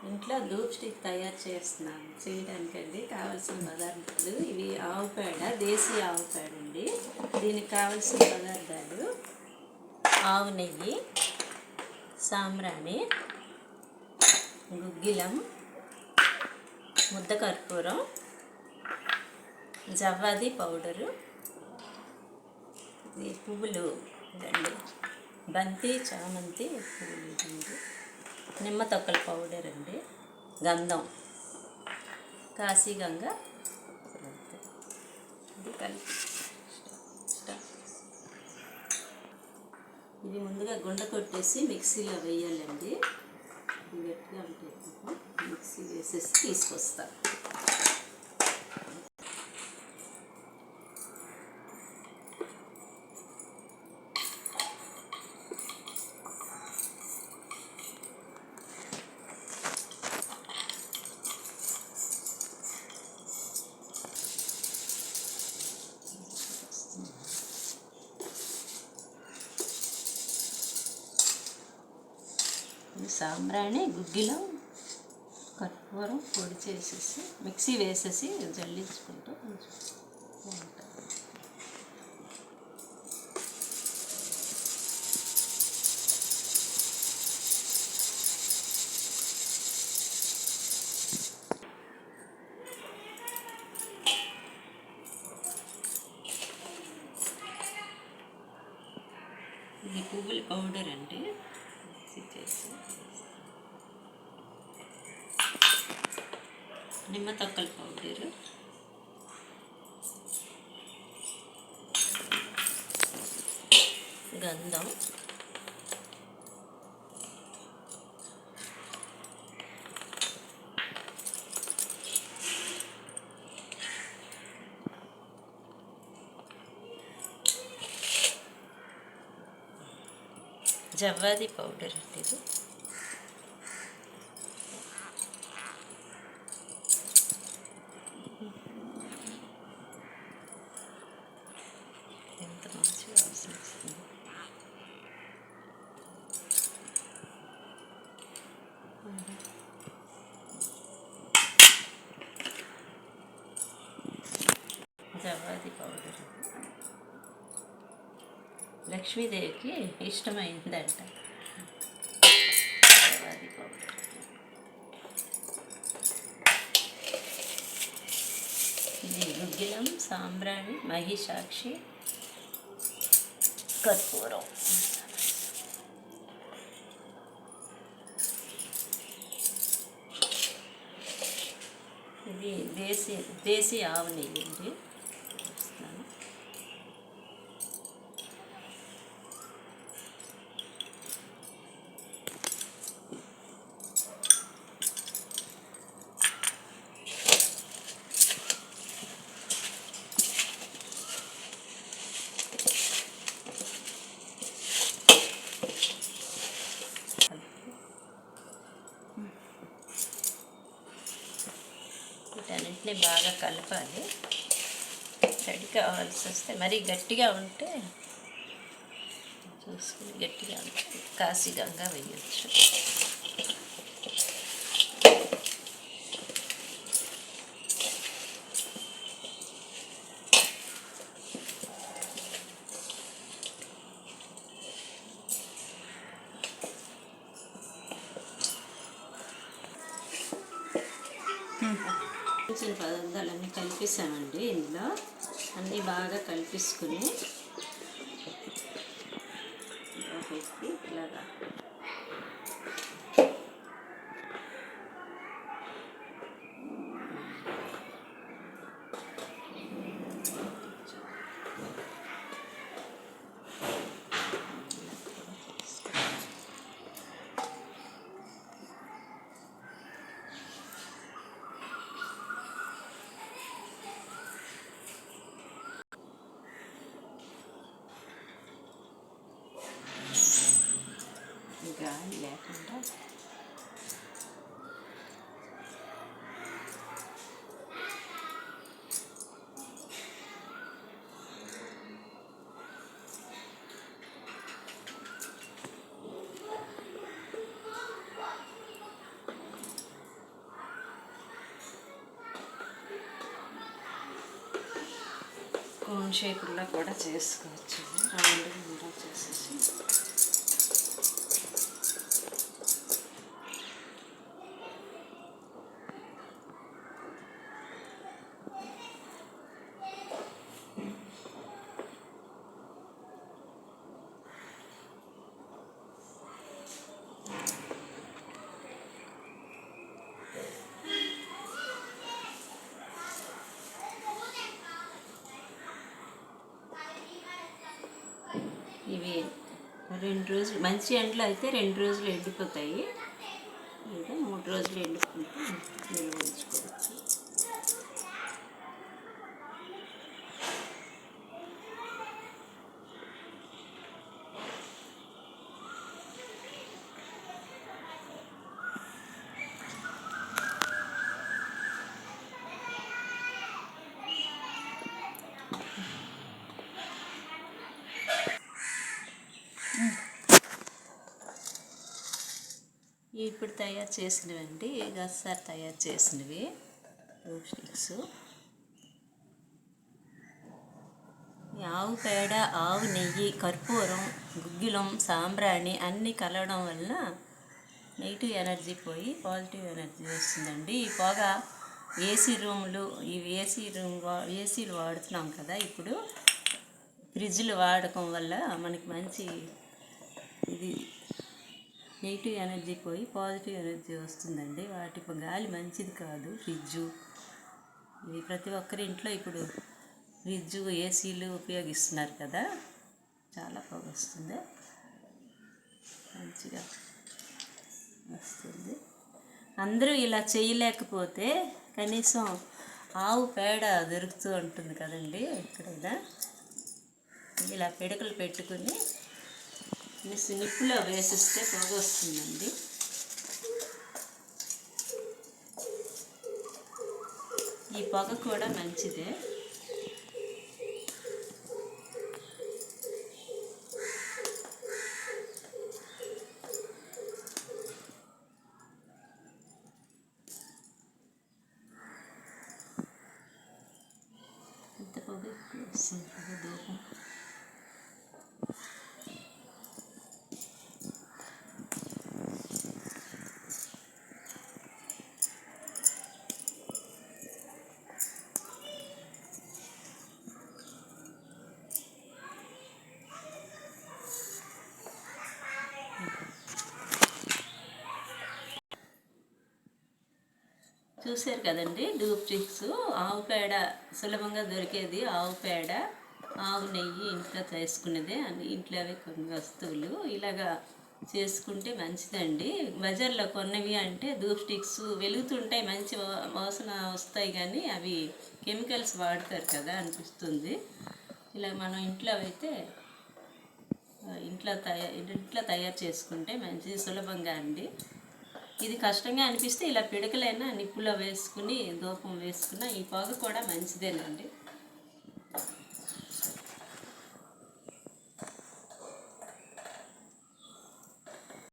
ఇంట్లో ధూప్ స్టిక్ తయారు చేయడానికండి కావాల్సిన పదార్థాలు ఇవి ఆవు పేడ, దేశీ ఆవు పేడ అండి. దీనికి కావాల్సిన పదార్థాలు ఆవు నెయ్యి, సాంబ్రాణి, గుగ్గిలం, ముద్ద కర్పూరం, జవ్వాది పౌడరు, ఇది పువ్వులు రండి, బంతి చామంతి పువ్వులు రండి, నిమ్మ తొక్కల పౌడర్ అండి, గంధం, కాశీగంగ, ఇది కలిపి ఇది ముందుగా గుండ కొట్టేసి మిక్సీలో వేయాలండి. ఇది గట్టిగా ఉంటుంది, మిక్సీ వేసేసి తీసుకొస్తా. సాంబ్రాణి, గుగ్గిలం, కర్పూరం పొడి చేసేసి మిక్సీ వేసేసి జల్లించుకుంటూ కొంచెం బాగుంటుంది. ఇది పువ్వుల పౌడర్ అండి, నిమ్మ తొక్కల పౌడరు, గంధం, జవ్వాది పౌడర్ అండి, ఇది ఎంత మంచి వాసన వస్తుంది. జవ్వాది పౌడర్ లక్ష్మీదేవికి ఇష్టమైందంట. జవ్వాది పౌడర్, ఇది గుగ్గిలం, సాంబ్రాణి, మహిషాక్షి, కర్పూరం, ఇది దేశీ ఆవు నెయ్యి అండి. వీటన్నింటినీ బాగా కలపాలి. తడి కావాల్సి వస్తే మరీ గట్టిగా ఉంటే చూసుకుని, గట్టిగా ఉంటే కాశీగంగా వేయచ్చు. కొంచెం పదార్థాలన్నీ కలిపేసామండి. ఇందులో అన్నీ బాగా కలిపేసుకుని పెట్టి ఇలాగా గాలి లేకుండా కోన్ షేపుల్లో కూడా చేసుకోవచ్చు. రౌండ్ కూడా చేసేసి ఇవి 2 రోజులు మంచి ఎండలో అయితే 2 రోజులు ఎండిపోతాయి. లేదా 3 రోజులు ఎండుకుంటే నిల్వ ఉంచుకోవచ్చు. ఇప్పుడు తయారు చేసినవి అండి, గసారి తయారు చేసినవి స్టిక్స్. ఆవు పేడ, ఆవు నెయ్యి, కర్పూరం, గుగ్గిలం, సాంబ్రాణి అన్నీ కలవడం వల్ల నెగిటివ్ ఎనర్జీ పోయి పాజిటివ్ ఎనర్జీ వస్తుందండి. ఈ పొగ ఏసీ రూములు, ఇవి ఏసీలు వాడుతున్నాం కదా ఇప్పుడు, ఫ్రిడ్జ్లు వాడకం వల్ల మనకి మంచి ఇది నెగిటివ్ ఎనర్జీ పోయి పాజిటివ్ ఎనర్జీ వస్తుందండి. వాటి గాలి మంచిది కాదు. ఫ్రిడ్జు ఇవి ప్రతి ఒక్కరి ఇంట్లో ఇప్పుడు ఫ్రిడ్జు, ఏసీలు ఉపయోగిస్తున్నారు కదా, చాలా పొగ వస్తుంది, మంచిగా వస్తుంది. అందరూ ఇలా చేయలేకపోతే కనీసం ఆవు పేడ దొరుకుతూ ఉంటుంది కదండి ఎక్కడైనా, ఇలా పిడకలు పెట్టుకుని నిప్పులో వేసిస్తే పొగ వస్తుందండి. ఈ పొగ కూడా మంచిదే. ఇంత పొగ ఎక్కువ వస్తుంది కదా దూపం. చూసారు కదండి డూప్ స్టిక్స్. ఆవు పేడ సులభంగా దొరికేది, ఆవు పేడ, ఆవు నెయ్యి ఇంట్లో చేసుకునేదే అని ఇంట్లోవి కొన్ని వస్తువులు ఇలాగా చేసుకుంటే మంచిదండి. బజార్లో కొన్నవి అంటే డూప్ స్టిక్స్ వెలుగుతుంటాయి, మంచి వాసన వస్తాయి, కానీ అవి కెమికల్స్ వాడతారు కదా అనిపిస్తుంది. ఇలా మనం ఇంట్లో అయితే ఇంట్లో తయారు చేసుకుంటే మంచిది, సులభంగా అండి. ఇది కష్టంగా అనిపిస్తే ఇలా పిడకలైనా నిప్పులో వేసుకుని ధూపం వేసుకున్న ఈ పొగ కూడా మంచిదేనండి.